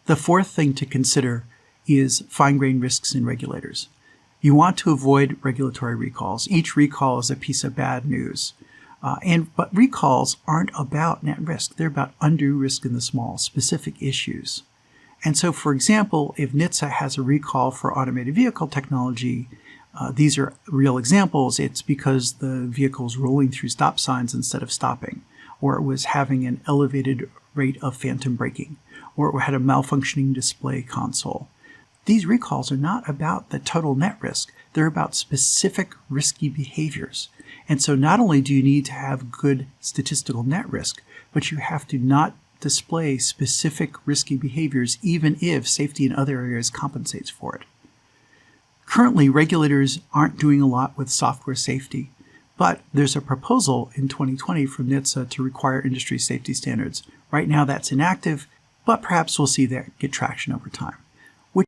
The fourth thing to consider is fine-grained risks in regulators. You want to avoid regulatory recalls. Each recall is a piece of bad news. But recalls aren't about net risk. They're about undue risk in the small, specific issues. And so, for example, if NHTSA has a recall for automated vehicle technology, these are real examples. It's because the vehicle is rolling through stop signs instead of stopping, or it was having an elevated rate of phantom braking, or it had a malfunctioning display console. These recalls are not about the total net risk. They're about specific risky behaviors. And so not only do you need to have good statistical net risk, but you have to not display specific risky behaviors even if safety in other areas compensates for it. Currently, regulators aren't doing a lot with software safety, but there's a proposal in 2020 from NHTSA to require industry safety standards. Right now that's inactive, but perhaps we'll see that get traction over time.